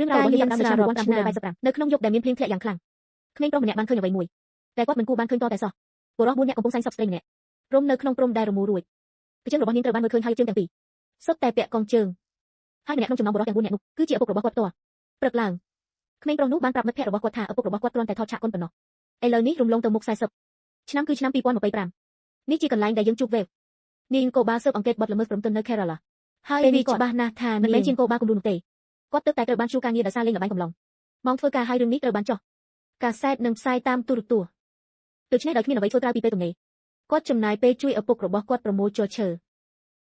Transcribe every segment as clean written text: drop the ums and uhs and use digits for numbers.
รื่องราวរបស់យើងចាប់ផ្ដើមនៅឆ្នាំ1985នៅក្នុងយប់ដែលមានភ្លៀងធ្លាក់យ៉ាងខ្លាំងក្មេងប្រុសម្នាក់បានឃើញអ្វីមួយតែគាត់មិនគូបានឃើញតតែសោះបុរស4នាក់កំពុងសាញ់សពស្ត្រីម្នាក់រំនៅក្នុងព្រំដែលរមូររួចជើងរបស់នាងត្រូវបានមើលឃើញហើយជើងទាំងពីរសុទ្ធតែពាក់កងជើងហើយម្នាក់ក្នុងចំណោមបុរសទាំង4នាក់នោះគឺជាឪពុករបស់គាត់ផ្ទាល់ព្រឹកឡើងក្មេងប្រុសនោះបានប្រាប់មិត្តភក្តិរបស់គាត់ថាឪពុករបស់គាត់គ្រាន់តែថតឆាកកុនប៉ុណ្ណោះឥឡូវនេះរំលងទៅមុខ40ឆ្នាំគឺឆ្នាំ2025នេះជាកន្លែងដែលយើងជួបវេវនាងកូបាស៊ើបអង្កេតបទល្មើសព្រមទិននៅ Kerala ហើយវាច្បាស់ណាស់ថាមិនមែនជាងកូបាគំរូនោះទេគាត់ទើបតែត្រូវបានជួការងារដោយសារលេងល្បែងកំឡុងម៉ោងធ្វើការហើយរឿងនេះត្រូវបានចុះកាសែតនិងផ្សាយតាមទូរទស្សន៍ដូច្នេះដោយគ្មានអ្វីធ្វើក្រៅពីពេលទំនេរគាត់ចំណាយពេលជួយឪពុករបស់គាត់ប្រមូលជ័រឈើ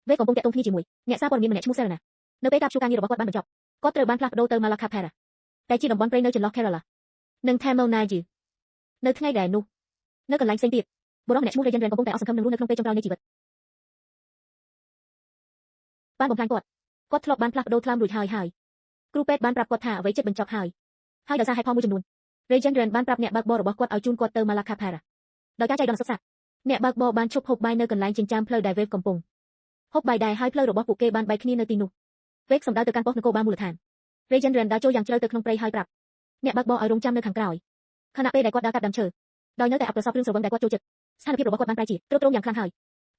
វេកំពុងតាក់ទងគ្នាជាមួយអ្នកសារព័ត៌មានម្នាក់ឈ្មោះ Serena នៅពេលការជួការងាររបស់គាត់បានបញ្ចប់គាត់ត្រូវបានផ្លាស់ប្ដូរទៅ Malacapara តែជាតំបន់ព្រៃនៅចន្លោះ Kerala និង Tamil Nadu នៅថ្ងៃដែលនោះនៅកន្លែងផ្សេងទៀតបុរសម្នាក់ឈ្មោះ Rajan Ren កំពុងតែអស់សង្ឃឹមនឹងរស់នៅក្នុងពេលចុងក្រោយនៃជីវិតបានបំផ្លាញគាត់ធ្លាប់បានផ្លាស់ប្ដូរថ្លើមរួចហើយគ្រូពេទ្យបានប្រាប់គាត់ថាអ្វីចិត្តបញ្ចប់ហើយដោយសារហេតុផលមួយចំនួន Rajan Ren បានប្រាប់អ្នកបើកបររបស់គាត់ឲ្យជូនគាត់ទៅ Malacapara ដោយការចៃដន្យសុខសាន្តអ្នកបើកបរបានឈប់ហូបបាយនៅកន្លែងចិញ្ចើមផ្លូវដែល Wave កំពុងហូបបាយដែរហើយផ្លូវរបស់ពួកគេបានបែកគ្នានៅទីនោះ Wave សម្ដៅទៅកាន់ប៉ុស្តិ៍នគរបាលមូលដ្ឋាន Rajan Ren ដើរចូលយ៉ាងជ្រៅទៅក្នុងព្រៃហើយប្រាប់អ្នកបើកបរឲ្យរងចាំនៅខាងក្រោយខណៈពេលដែលគាត់ដើរកាប់ដើមឈើដោយនៅតែអបប្រសពរឿងស្រវឹងដែលគាត់ចូលចិត្តស្ថានភាពរបស់គាត់បានប្រែជាទ្រុឌទ្រង់យ៉ាងខ្លាំងហើយ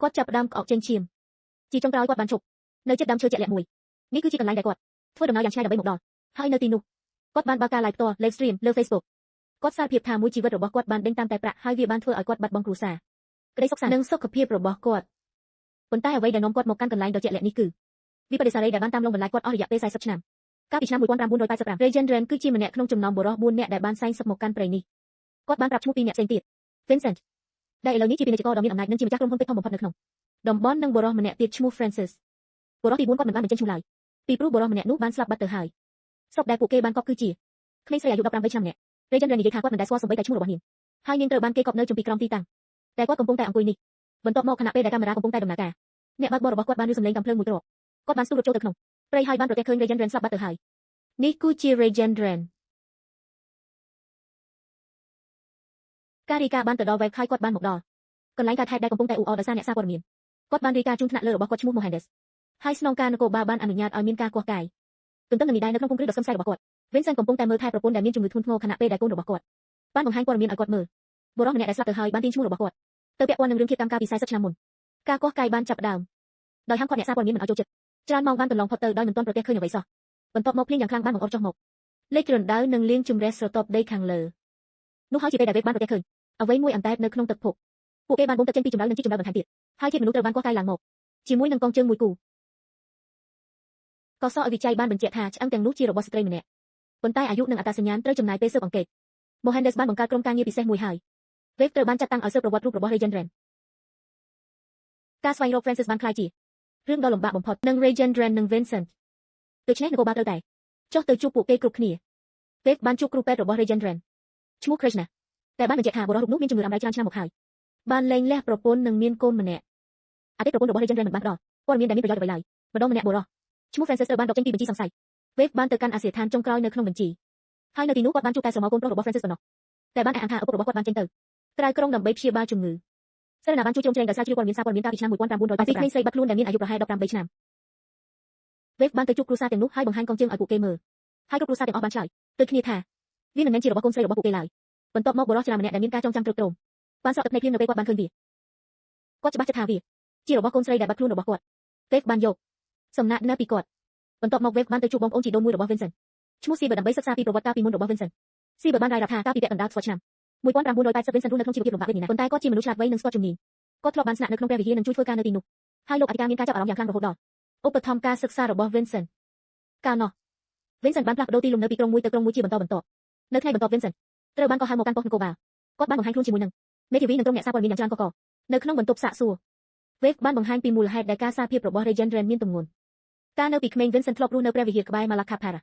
គាត់ចាប់ផ្ដើមក្អកចេញឈាមជាចុងក្រោយគាត់បានឈប់នៅជិតដើមឈើជាក់លាក់មួយនេះគឺជាកន្លែងដែលគាត់ធ្វើដំណើរយ៉ាងឆ្ងាយដើម្បីមកដល់ហើយនៅទីនោះគាត់បានបើកការ live ផ្ទាល់ live stream លើ Facebook គាត់សារភាពថាមួយជីវិតរបស់គាត់បានដេញតាមតែប្រាក់ហើយវាបានធ្វើឲ្យគាត់បាត់បង់គ្រួសារក្តីសុខសាន្តនិងសុខភាពរបស់គាត់ប៉ុន្តែអ្វីដែលនាំគាត់មកកាន់កន្លែងដ៏ជាក់លាក់នេះគឺវិបត្តិសារីដែលបានតាមលងបន្លាចគាត់អស់រយៈពេល40ឆ្នាំកាលពីឆ្នាំ1985 Rajan Ren គឺជាម្នាក់ក្នុងចំណោមបុរស4នាក់ដែលបានសែងសឹកមកកាន់ព្រៃនេះគាត់បានប្រាប់ឈ្មោះ2នាក់ផ្សេងទៀត Vincent ដែលឥឡូវនេះជាពាណិជ្ជករដ៏មានអំណាចនិងជាម្ចាស់ក្រុមហ៊ុនពេជ្រធំបំផុតនៅក្នុងតំបន់និងបុរសម្នាក់ទៀតឈ្មោះ Francis បុរសទី4គាត់មិនបានបញ្ចេញឈ្មោះឡើយពីព្រោះបុរសម្នាក់នោះបានស្លាប់បាត់ទៅហើយស្រុកដែលពួកគេបានកប់គឺជាក្មេងស្រីអាយុ15ឆ្នាំម្នាក់ Rajan Ren និយាយថាគាត់មិនដែលស្គាល់សូម្បីតែឈ្មោះរបស់នាងហើយនាងត្រូវបានគេកប់នៅចំពីក្រោមទីតាំងតែគាត់កំពុងតែអង្គុយនេះបន្ទាប់មកខណៈពេលដែលកាមេរ៉ាកំពុងតែដំណើរការអ្នកបើកបររបស់គាត់បានឮសំឡេងកាំភ្លើងមួយគ្រាប់គាត់បានស្ទុះរត់ចូលទៅក្នុងព្រៃហើយបានប្រទះឃើញ Rajan Ren ស្លាប់បាត់ទៅហើយនេះគឺជា Rajan Ren ការរីកាបានទៅដល់ Wave ហើយគាត់បានមកដល់កន្លែងកើតហេតុដែលកំពុងតែអ៊ូអរដោយសារអ្នកសារព័ត៌មានគាត់បានរីកាជូនថ្នាក់លើរបស់គាត់ឈ្មោះ Mohandes ហើយស្នងការនគរបាលបានអនុញ្ញាតឲ្យមានការគាស់កាយទន្ទឹមនឹងនេះដែរនៅក្នុងភូមិគ្រឹះដ៏ស្កឹមស្កៃរបស់គាត់ Vincent កំពុងតែមើលថែប្រពន្ធដែលមានជំងឺធ្ងន់ធ្ងរខណៈពេលដែលកូនរបស់គាត់បានបង្ហាញព័ត៌មានឲ្យគាត់មើលបុរសម្នាក់ដែលស្លាប់ទៅហើយបានទាញឈ្មោះរបស់គាត់ទៅពាក់ព័ន្ធនឹងរឿងឃាតកម្មកាលពី40ឆ្នាំមុនការគាស់កាយបានចាប់ផ្ដើមដោយហាមឃាត់អ្នកសារព័ត៌មានមិនឲ្យចូលចិត្តច្រើនម៉ោងបានកន្លងផុតទៅដោយមិនទាន់ប្រទះឃើញអ្វីសោះបន្ទាប់មកភ្លៀងយ៉ាងខ្លាំងបានបង្អុរចុះមកលេខរណ្ដៅនិងលៀងជំរះស្រទាប់ដីខាងលើនោះហើយជាពេលដែល Wave បានប្រទះឃើញអ្វីមួយអណ្តែតនៅក្នុងទឹកភក់ពួកគេបានបូមទឹកចេញពីចម្រៅនិងជីចម្រៅបន្ថែមទៀតហើយជាតិមនុស្សត្រូវបានគាស់កាយឡើងមកជាមួយនឹងកងជើងមួយគូកសឲ្យវិច័យបានបញ្ជាក់ថាឆ្អឹងទាំងនោះជារបស់ស្ត្រីម្នាក់ប៉ុន្តែអាយុនិងអត្តសញ្ញាណត្រូវចំណាយពេលស៊ើបអង្កេត Mohandes បានបង្កើតក្រុមការងារពិសេសមួយហើយ Wave ត្រូវបានចាត់តាំងឲ្យស៊ើបប្រវត្តិរូបរបស់ Rajan Ren ការស្វែងរក Francis បានក្លាយជារឿងដ៏លំបាកបំផុតនិង Rajan Ren និង Vincent ដូច្នេះនគរបាលត្រូវតែចុះទៅជួបពួកគេគ្រប់គ្នា Wave បានជួបគ្រូពេទ្យរបស់ Rajan Ren ឈ្មោះ Krishna តែបានបញ្ជាក់ថាបុរសរូបនោះមានជំងឺរ៉ាំរ៉ៃច្រើនឆ្នាំមកហើយបានលែងលះប្រពន្ធនិងមានកូនម្នាក់អតីតប្រពន្ធរបស់ Rajan Ren មិនបានផ្ដល់ព័ត៌មានដែលមានប្រយោជន៍អ្វីឡើយម្ដងម្នាក់បុរសឈ្មោះ Francis ត្រូវបានដកចេញពីបញ្ជីសង្ស័យ Wave បានទៅកាន់អាសយដ្ឋានចុងក្រោយនៅក្នុងបញ្ជីហើយនៅទីនោះគាត់បានជួបតែស្រមោលកូនប្រុសរបស់ Francis ប៉ុណ្ណោះតែបានអះអាងថាឪពុករបស់គាត់បានចេញទៅក្រៅក្រុងដើម្បីព្យាបាលជំងឺ Serena បានជួយជ្រោមជ្រែងដោយសារជ្រាបព័ត៌មានសារព័ត៌មានកាលពីឆ្នាំ1985ពីក្មេងស្រីបាត់ខ្លួនដែលមានអាយុប្រហែល18ឆ្នាំ Wave បានទៅជួបគ្រួសារទាំងនោះហើយបង្ហាញកងជើងឲ្យពួកគេមើលហើយគ្រប់គ្រួសារទាំងអស់បានឆ្លើយដូចគ្នាថាវាមិនមែនជារបស់កូនស្រីរបស់ពួកគេឡើយបន្ទាប់មកបុរសច្រើនម្នាក់ដែលមានការចងចាំទ្រឹកទ្រោមបានស្រក់ទឹកភ្នែកភ្លាមនៅពេលគាត់បានឃើញវាគាត់ច្បាស់ចិត្តថាវាជារបស់កូនស្រីដែលបាត់ខ្លួនរបស់គាត់ Wave បានយកសំណាក់នៅពីគាត់បន្ទាប់មក Wave បានទៅជួបបងប្អូនជីដូនមួយរបស់ Vincent ឈ្មោះ Sieber ដើម្បីសិក្សាពីប្រវត្តិកាលពីមុនរបស់ Vincent Sieber បានរាយរាប់ថាកាលពីពាក់កណ្ដាលឆ្នាំ1980 Vincent រស់នៅក្នុងជីវភាពលំបាកដូចនេះណាប៉ុន្តែគាត់ជាមនុស្សឆ្លាតវៃនិងស្ទាត់ជំនាញគាត់ធ្លាប់បានស្នាក់នៅក្នុងព្រះវិហារនិងជួយធ្វើការនៅទីនោះហើយលោកអធិការមានការចាប់អារម្មណ៍យ៉ាងខ្លាំងរហូតដល់ឧបត្ថម្ភការសិក្សារបស់ Vincent កាលនោះ Vincent បានផ្លាស់ប្ដូរទីលំនៅពីក្រុងមួយទៅក្រុងមួយជាបន្តបន្ទាប់នៅថ្ងៃបន្ទាប់ Vincent ត្រូវបានក៏ហៅមកកាន់ប៉ុស្តិ៍នគរបាលគាត់បានបង្ហាញខ្លួនជាមួយនឹងមេធាវីនិងក្រុមអ្នកសារព័ត៌មានយ៉ាងច្រើនកកនៅក្នុងបន្ទប់សាកសួរ Wave បានបង្ហាញពីមូលហេតុដែលការសារភាពរបស់ Rajan Ren មានទម្ងន់កាលនៅពីក្មេង Vincent ធ្លាប់រស់នៅព្រះវិហារក្បែរ Malacapara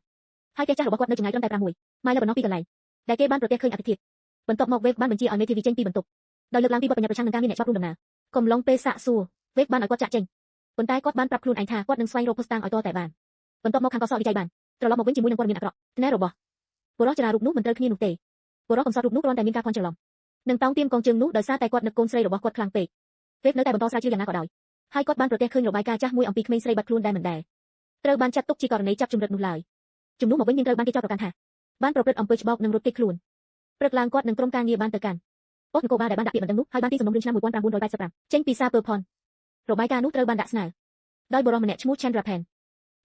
ហើយគេចាស់របស់គាត់នៅចម្ងាយត្រឹមតែ6 ម៉ាយលើប៉ុណ្ណោះពីកន្លែងដែលគេបានប្រទះឃើញអតិថិបន្ទាប់មក Wave បានបញ្ជាឲ្យមេធាវីចេញពីបន្ទប់ដោយលើកឡើងពីបទបញ្ញត្តិប្រឆាំងនឹងការមានអ្នកជាប់រួមដំណើរកំឡុងពេលសាកសួរ Wave បានឲ្យគាត់ចាក់ចេញប៉ុន្តែគាត់បានប្រាប់ខ្លួនឯងថាគាត់នឹងស្វែងរកភស្តុតាងឲ្យទាល់តែបានបន្ទាប់មកខាងកសវិច័យបានត្រឡប់មកវិញជាមួយនឹងព័ត៌មានអាក្រក់ថ្នាក់របស់បុរសចរារូបនោះមិនត្រូវគ្នានោះទេបុរសកំសត់រូបនោះគ្រាន់តែមានការភ័ន្តច្រឡំនឹងតោងទាមកងជើងនោះដោយសារតែគាត់នឹកកូនស្រីរបស់គាត់ខ្លាំងពេក Wave នៅតែបន្តស្រាវជ្រាវយ៉ាងណាក៏ដោយហើយគាត់បានប្រទះឃើញរបាយការណ៍ចាស់មួយអំពីក្មេងស្រីបាត់ខ្លួនដែលមិនដែលត្រូវបានចាត់ទុកជាករណីចាប់ជំរិតនោះឡើយ ជំនួសមកវិញនាងត្រូវបានគេចោទប្រកាន់ថាបានប្រព្រឹត្តអំពើច្បោកនិងរត់គេចខ្លួនព្រឹកឡើងគាត់នឹងក្រុមការងារបានទៅកាន់ប៉ុស្តិ៍នគរបាលដែលបានដាក់ពាក្យបណ្ដឹងនោះហើយបានទីសំណុំរឿងឆ្នាំ1985ចេញពីសារពើផនរបាយការណ៍នោះត្រូវបានដាក់ស្នើដោយបុរសម្នាក់ឈ្មោះ Chandra Pen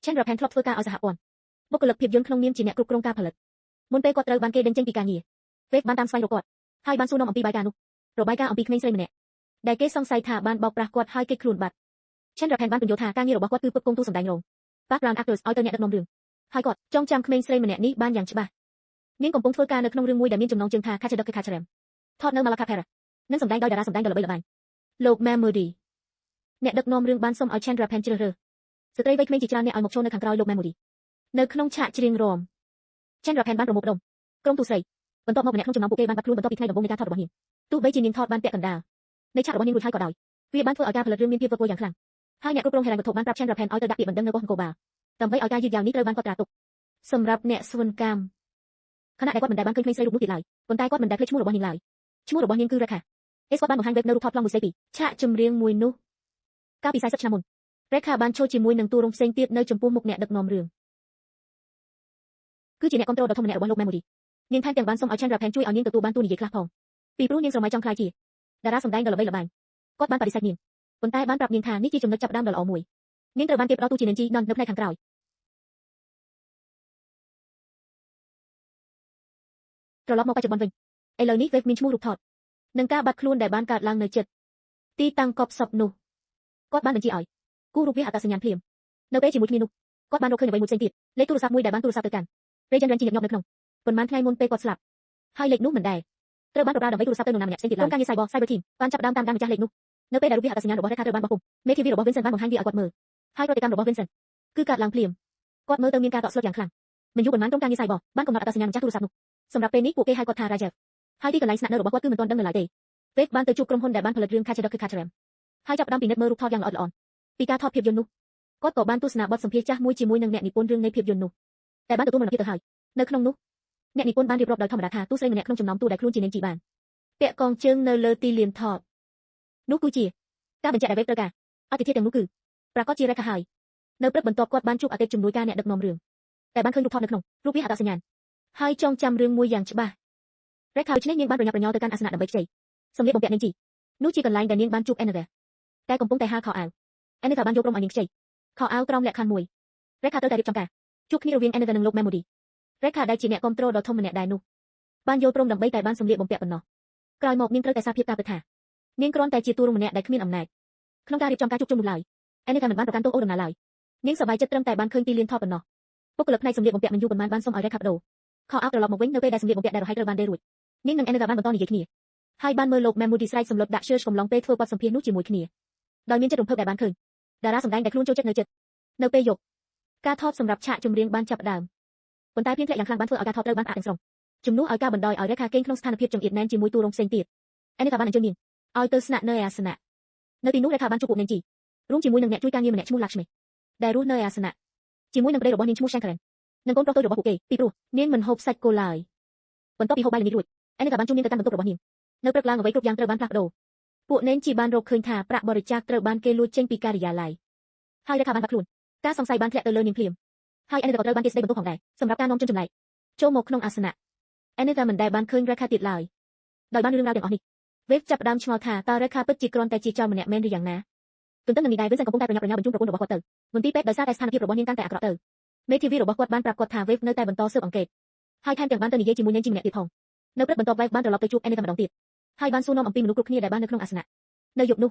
ធ្លាប់ធ្វើការឲ្យសហព័ន្ធបុគ្គលិកភាពយន្តក្នុងនាមជាអ្នកគ្រប់គ្រងការផលិតមុនពេលគាត់ត្រូវបានគេដេញចេញពីការងារWaveបានតាមស្វែងរកគាត់ហើយបានសួរនាំអំពីបាយការណ៍នោះរបាយការណ៍អំពីក្មេងស្រីម្នាក់ដែលគេសង្ស័យថាបានបោកប្រាស់គាត់ហើយគេចខ្លួនបាត់ Chandra Pen បានពន្យល់ថាការងាររបស់គាត់គឺផ្គត់ផ្គង់តួសម្ដែងរង background actors ឲ្យទៅអ្នកដឹកនាំរឿងហើយគាត់ចងចាំក្មេងស្រីម្នាក់នេះបានយ៉ាងច្បាស់នាងកំពុងធ្វើការនៅក្នុងរឿងមួយដែលមានចំណងជើងថា Kachadok Kacharam ថតនៅ Malacca និងសម្ដែងដោយតារាសម្ដែងដ៏ល្បីល្បាញលោក Mammootty អ្នកដឹកនាំរឿងបានសុំឲ្យ Chandra Pen ជ្រើសរើសស្ត្រីវ័យក្មេងជាច្រើនអ្នកឲ្យមកចូលនៅខាងក្រោយលោក Mammootty នៅក្នុងឆាកច្រៀងរាំ Chandra Pen បានប្រមូលផ្ដុំក្រុមទូស្រីបន្ទាប់មកម្នាក់ក្នុងចំណោមពួកគេបានបាត់ខ្លួនបន្ទាប់ពីថ្ងៃដំបូងនៃការថតរបស់នាងទោះបីជានាងថតបានពាក់កណ្ដាលនៃឆាករបស់នាងរួចហើយក៏ដោយវាបានធ្វើឲ្យការផលិតរឿងមានភាពវឹកវរយ៉ាងខ្លាំងហើយអ្នកគ្រប់គ្រងហិរញ្ញវត្ថុបានប្រាប់ Chandra Pen ឲ្យទៅដាក់ពាក្យបណ្ដឹងនៅប៉ុស្តិ៍នគរបាលដើម្បីឲ្យការយឺតយ៉ាវនេះត្រូវបានកត់ត្រាទុកសម្រាប់អ្នកស្វនកម្មខណៈដែលគាត់មិនដែលបានឃើញក្មេងស្រីរូបនោះទៀតឡើយប៉ុន្តែគាត់មិនដែលភ្លេចឈ្មោះរបស់នាងឡើយឈ្មោះរបស់នាងគឺ Rekha គាត់បានបង្ហាញ Wave នៅរូបថតប្លង់មួយស្អីពីឆាកចម្រៀងមួយនោះកាលពី40ឆ្នាំមុន Rekha បានចូលជាមួយនឹងតួរងផ្សេងទៀតនៅចំពោះមុខអ្នកដឹកនាំរឿងគឺជាអ្នកគ្រប់គ្រងដ៏ធំម្នាក់របស់លោក Mammootty នាងថែមទាំងបានសុំឲ្យ Chandra Pen ជួយឲ្យនាងទទួលបានតួនិយាយខ្លះផងពីព្រោះនាងស្រមៃចង់ក្លាយជាតារាសម្ដែងដ៏ល្បីល្បាញគាត់បានបដិសេធនាងប៉ុន្តែបានប្រាប់នាងថានេះជាចំណុចចាប់ផ្ដើមដ៏ល្អមួយនាងត្រូវបានគេផ្ដល់តួជា Nanji Don នៅផ្នែកខាងក្រោយត្រឡប់មកបច្ចុប្បន្នវិញឥឡូវនេះ Wave មានឈ្មោះរូបថតនិងការបាត់ខ្លួនដែលបានកើតឡើងនៅចិត្តទីតាំងកប់សពនោះគាត់បានបញ្ជាឲ្យគូរូបវាអត្តសញ្ញាណភ្លាមនៅពេលជាមួយគ្នានោះគាត់បានរកឃើញអ្វីមួយផ្សេងទៀតលេខទូរស័ព្ទមួយដែលបានទូរស័ព្ទទៅកាន់ Regent Ren ជាញឹកញាប់នៅក្នុងប៉ុន្មានថ្ងៃមុនពេលគាត់ស្លាប់ហើយលេខនោះមិនដែលត្រូវបានប្រើដើម្បីទូរស័ព្ទទៅនរណាម្នាក់ផ្សេងទៀតឡើយក្រុមការងារ Cyber Team បានចាប់ផ្ដើមតាមដានម្ចាស់លេខនោះនៅពេលដែលរូបវាអត្តសញ្ញាណរបស់ Rekha ត្រូវបានបោះពុម្ពមេធាវីរបស់ Vincent បានបង្ហាញវាឲ្យគាត់មើលហើយប្រតិកម្មរបស់ Vincent គឺកើតឡើងភ្លាមគាត់មើលទៅមានការតក់ស្លុតយ៉ាងខ្លាំងមិនយូរប៉ុន្មានក្រុមការងារ Cyber បានកំណត់អត្តសញ្ញាណម្ចាស់ទូរស័ព្ទនោះសម្រាប់ពេលនេះពួកគេហៅគាត់ថា Rajev ហើយទីកន្លែងស្នាក់នៅរបស់គាត់គឺមិនទាន់ដឹងនៅឡើយទេ Wave បានទៅជួបក្រុមហ៊ុនដែលបានផលិតរឿង Kachadok Kacharam ហើយចាប់ផ្ដើមពិនិត្យមើលរូបថតយ៉ាងល្អិតល្អន់ពីការថតភាពយន្តនោះគាត់ក៏បានទស្សនាបទសម្ភាសន៍ចាស់មួយជាមួយនឹងអ្នកនិពន្ធរឿងនៃភាពយន្តនោះតែបានទទួលមរណភាពទៅហើយនៅក្នុងនោះអ្នកនិពន្ធបានរៀបរាប់ដោយធម្មតាថាតួស្រីម្នាក់ក្នុងចំណោមតួដែលខ្លួនជានាងជីបានពាក់កងជើងនៅលើទីលានថតនោះគឺជាការបញ្ជាក់ដែល Wave ត្រូវការអតិថិទាំងនោះគឺប្រកាសជា Rekha ហើយនៅព្រឹកបន្ទាប់គាត់បានជួបអតិថិជំនួយការអ្នកដឹកនាំរឿងតែបានឃើញរូបថតនៅក្នុងរូបវាអត្តសញ្ញាណហើយចងចាំរឿងមួយយ៉ាងច្បាស់ Rekha ដូច្នេះនាងបានប្រញាប់ប្រញាល់ទៅកាន់អាសនៈដើម្បីខ្ចីសម្លៀកបំពាក់នាងជីនោះជាកន្លែងដែលនាងបានជួប Anita តែកំពុងតែហាលខោអាវ Anita បានយកព្រមឲ្យនាងខ្ចីខោអាវក្រោមលក្ខខណ្ឌមួយ Rekha ត្រូវតែរៀបចំការជួបគ្នារវាង Anita និងលោក Mammootty Rekha ដែលជាអ្នកគ្រប់គ្រងដ៏ធំម្នាក់ដែរនោះបានយល់ព្រមដើម្បីតែបានសម្លៀកបំពាក់ប៉ុណ្ណោះក្រោយមកនាងត្រូវតែសារភាពការពិតថានាងគ្រាន់តែជាតួរងម្នាក់ដែលគ្មានអំណាចក្នុងការរៀបចំការជួបជុំនោះឡើយ Anita មិនបានប្រកាន់ទោសអូដំណើរឡើយនាងសប្បាយចិត្តត្រឹមតែបានឃើញទីលានថតប៉ុណ្ណោះបុគ្គលិកផ្នែកសម្លៀកបំពាក់មិនយូរប៉ុន្មានបានសុំឲ្យ Rekha បដូរខោអាវត្រឡប់មកវិញនៅពេលដែលសម្លៀកបំពាក់ដែលរហ័យត្រូវបានដេររួចនាងនិង Anita បានបន្តនិយាយគ្នាហើយបានមើលលោក Mammootty ស្រែកសម្លុតដាក់ឈើកំឡុងពេលធ្វើបទសម្ភាសន៍នោះជាមួយគ្នាដោយមានចិត្តរំភើបដែលបានឃើញតារាសម្ដែងដែលខ្លួនចូលចិត្តនៅចិត្តនៅពេលយប់ការថតសម្រាប់ឆាកចម្រៀងបានចាប់ផ្ដើមប៉ុន្តែភ្លៀងធ្លាក់យ៉ាងខ្លាំងបានធ្វើឲ្យការថតត្រូវបានផ្អាកទាំងស្រុងជំនួសឲ្យការបណ្ដោយឲ្យ Rekha គេងក្នុងស្ថានភាពចង្អៀតណែនជាមួយតួរងផ្សេងទៀត Anita បានអញ្ជើញនាងឲ្យទៅស្នាក់នៅឯអាសនៈនៅទីនោះ Rekha បានជួបពួក Nanji រួមជាមួយនឹងអ្នកជួយការងារម្នាក់ឈ្មោះ Lakshmi ដែលរស់នៅឯអាសនៈជាមួយនឹងប្តីរបស់នាងឈ្មោះ Shankaran និងកូនប្រុសតូចរបស់ពួកគេពីព្រោះនាងមិនហូបសាច់គោឡើយបន្ទាប់ពីហូបបាយល្ងាចរួច Anita បានជួបនាងទៅកាន់បន្ទប់របស់នាងនៅព្រឹកឡើងអ្វីគ្រប់យ៉ាងត្រូវបានផ្លាស់ប្ដូរពួក Nanji បានរកឃើញថាប្រាក់បរិច្ចាគត្រូវបានគេលួចចេញពីការិយាល័យហើយ Rekha បានបាត់ខ្លួនការសង្ស័យបានធ្លាក់ទៅលើនាងភ្លាមហើយ Anita ក៏ត្រូវបានគេស្ដីបន្ទោសផងដែរសម្រាប់ការនាំជនចម្លែកចូលមកក្នុងអាសនៈ Anita មិនដែលបានឃើញ Rekha ទៀតឡើយដោយបានរឿងរ៉ាវទាំងអស់នេះ Wave ចាប់ផ្ដើមឆ្ងល់ថាតើ Rekha ពិតជាគ្រាន់តែជាចោរម្នាក់មែនឬយ៉ាងណាទន្ទឹមនឹងនេះដែរ Vincent កំពុងតែប្រញាប់ប្រញាល់បញ្ជូនប្រពន្ធរបស់គាត់ទៅមន្ទីរពេទ្យដោយសារតែស្ថានភាពរបស់នាងកាន់តែអាក្រក់ទៅមេធាវីរបស់គាត់បានប្រាប់គាត់ថា Wave នៅតែបន្តស៊ើបអង្កេតហើយថែមទាំងបានទៅនិយាយជាមួយនាងជីម្នាក់ទៀតផងនៅព្រឹកបន្ទាប់ Wave បានត្រឡប់ទៅជួប Anita ម្ដងទៀតហើយបានសួរនាំអំពីមនុស្សគ្រប់គ្នាដែលបាននៅក្នុងអាសនៈនៅយប់នោះ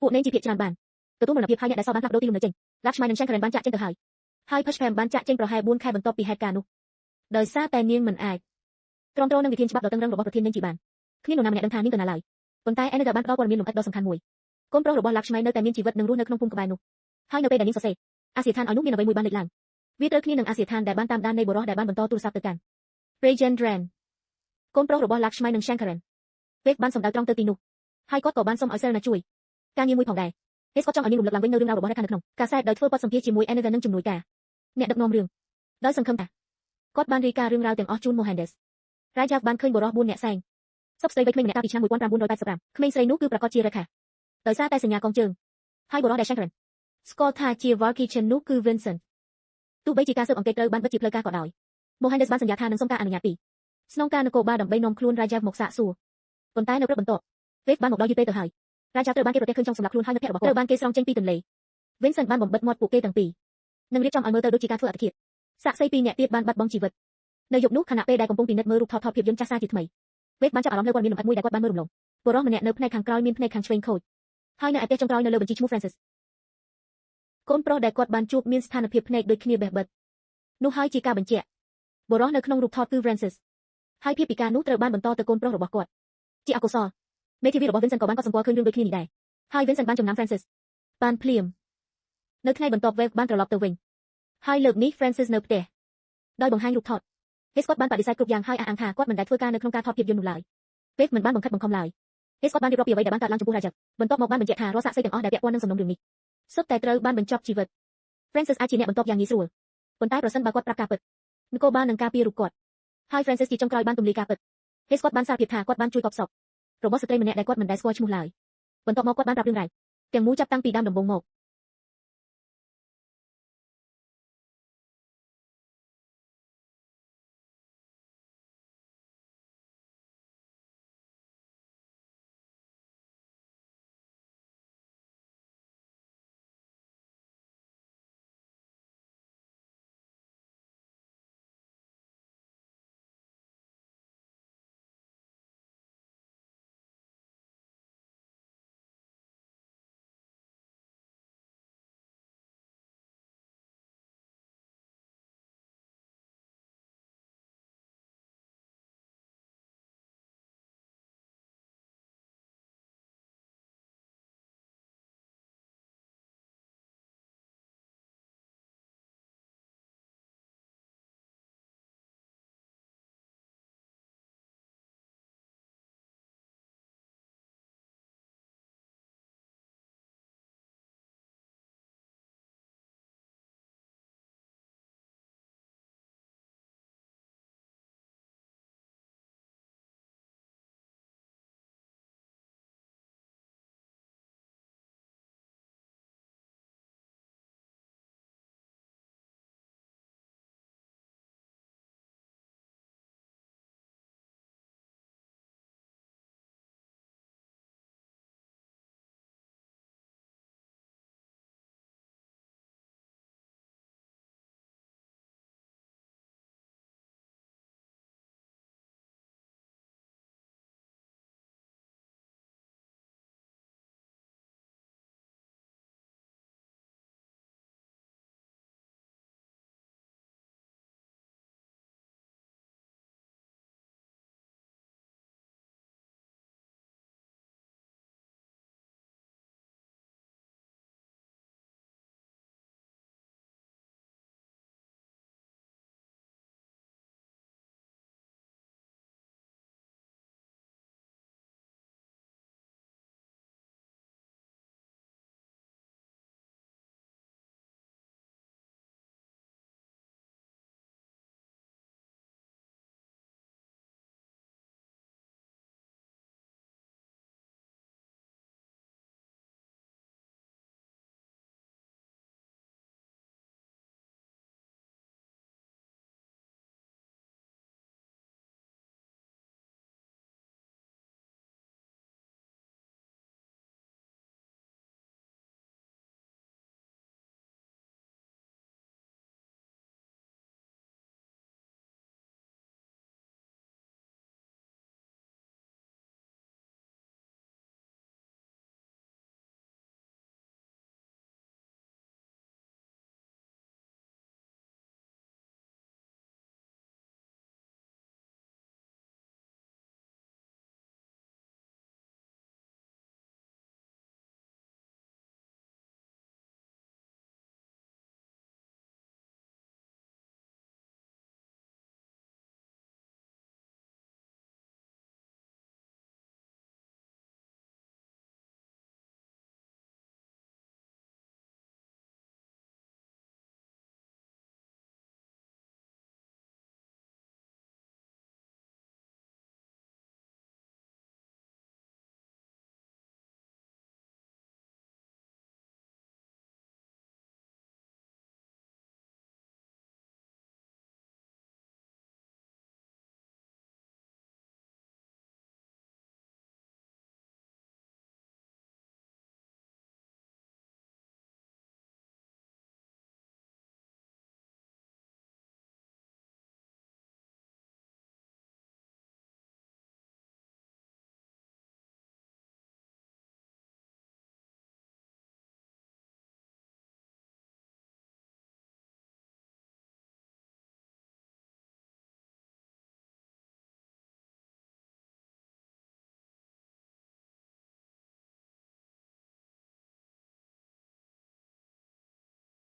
ពួកនាងជីភាគច្រើនបានទទួលមរណភាពហើយអ្នកដែលសល់បានផ្លាស់ប្ដូរទីលំនៅចេញ Lakshmi និង Shankaran បានចាក់ចេញទៅហើយ Pushpam បានចាក់ចេញប្រហែល4ខែបន្ទាប់ពីហេតុការណ៍នោះដោយសារតែនាងមិនអាចទ្រាំទ្រនឹងវិធានច្បាប់ដ៏តឹងរ៉ឹងរបស់ប្រធាននាងជីបានគ្មាននរណាម្នាក់ដឹងថានាងទៅណាឡើយប៉ុន្តែ Anita បានផ្ដល់ព័ត៌មានលម្អិតដ៏សំខាន់មួយកូនប្រុសរបស់ Lakshmi នៅតែមានជីវិតនិងរស់នៅក្នុងភូមិក្បែរនោះហើយនៅពេលដែលនាងសរសេរអាសយដ្ឋានឲ្យនោះមានអ្វីមួយបានលេចឡើងវាត្រូវគ្នានឹងអាសយដ្ឋានដែលបានតាមដាននៃបុរសដែលបានបន្តទូរស័ព្ទទៅកាន់ Regent Ren កូនប្រុសរបស់ Lakshmi និង Shankaran Wave បានសម្ដៅត្រង់ទៅទីនោះហើយគាត់ក៏បានសុំឲ្យ Selena ជួយការងារមួយផងដែរគាត់ចង់ឲ្យនាងរំលឹកឡើងវិញនូវរឿងរ៉ាវរបស់ Rekha នៅក្នុងកាសែតដោយធ្វើបទសម្ភាសន៍ជាមួយ Anita និងជំនួយការអ្នកដឹកនាំរឿងដោយសង្ឃឹមថាគាត់បានរាយការណ៍រឿងរ៉ាវទាំងអស់ជូន Mohandas Rajav បានឃើញបុរស4នាក់សែងសុបស្រីវ័យក្មេងម្នាក់កាលពីឆ្នាំ1985ក្មេងស្រីនោះគឺប្រកាសជា Rekha ដោយសារតែសញ្ញាកងជើងហើយបុរសដែល Shankaran ស្គាល់ថាជា Valkichan នោះគឺ Vincent ទោះបីជាការស៊ើបអង្កេតត្រូវបានបិទជាផ្លូវការក៏ដោយ Mohandas បានសន្យាថានឹងសុំការអនុញ្ញាតពីស្នងការនគរបាលដើម្បីនាំខ្លួន Rajav មកសាកសួរប៉ុន្តែនៅព្រឹកបន្ទាប់ Wave បានមកដល់យូរពេលទៅហើយ Rajav ត្រូវបានគេប្រទះឃើញចង់សម្លាប់ខ្លួនហើយមិត្តភក្តិរបស់គាត់ត្រូវបានគេស្រង់ចេញពីទន្លេ Vincent បានបំបិទមាត់ពួកគេទាំងពីរនិងរៀបចំឲ្យមើលទៅដូចជាការធ្វើអត្តឃាតសាក្សីពីរនាក់ទៀតបានបាត់បង់ជីវិតនៅយប់នោះខណៈពេលដែលកំពុងពិនិត្យមើលរូបថតភាពយន្តចាស់ៗជាថ្មី Wave បានចាប់អារម្មណ៍លើព័ត៌មានលម្អិតមួយដែលគាត់បានមើលរំលងបុរសម្នាក់នៅផ្នែកខាងក្រោយមានភ្នែកខាងឆ្វេងខូចហើយនៅឯផ្ទះចុងក្រោយនៅលើបញ្ជីឈ្មោះ Francis កូនប្រុសដែលគាត់បានជួបមានស្ថានភាពភ្នែកដូចគ្នាបេះបិទនោះហើយជាការបញ្ជាក់បុរសនៅក្នុងរូបថតគឺ Francis ហើយភាពពិការនោះត្រូវបានបន្តទៅកូនប្រុសរបស់គាត់ជាអកុសលមេធាវីរបស់ Vincent ក៏បានកត់សម្គាល់ឃើញរឿងដូចគ្នានេះដែរហើយ Vincent បានចំណាំ Francis បានភ្លាមនៅថ្ងៃបន្ទាប់ Wave បានត្រឡប់ទៅវិញហើយលើកនេះ Francis នៅផ្ទះដោយបង្ហាញរូបថត Hayes គាត់បានបដិសេធគ្រប់យ៉ាងហើយអះអាងថាគាត់មិនដែលធ្វើការនៅក្នុងការថតភាពយន្តនោះឡើយ Wave មិនបានបង្ខិតបង្ខំឡើយ Hayes គាត់បានរៀបរាប់ពីអ្វីដែលបានកើតឡើងចំពោះ Rajav បន្ទាប់មកបានបញ្ជាក់ថារាល់សាក្សីទាំងអស់ដែលពាក់ព័ន្ធនឹងសំណុំរឿងនេះសុទ្ធតែត្រូវបានបញ្ចប់ជីវិត Francis អាចជាអ្នកបន្ទាប់យ៉ាងងាយស្រួលប៉ុន្តែប្រសិនបើគាត់ប្រាប់ការពិតនគរបាលនឹងការពាររូបគាត់ហើយ Francis ជាចុងក្រោយបានទម្លាយការពិត Hayes គាត់បានសារភាពថាគាត់បានជួយកប់សពរបស់ស្ត្រីម្នាក់ដែលគាត់មិនដែលស្គាល់ឈ្មោះឡើយបន្ទាប់មកគាត់បានប្រាប់រឿងរ៉ាវទាំងមូលចាប់តាំងពីដើមដំបូងមក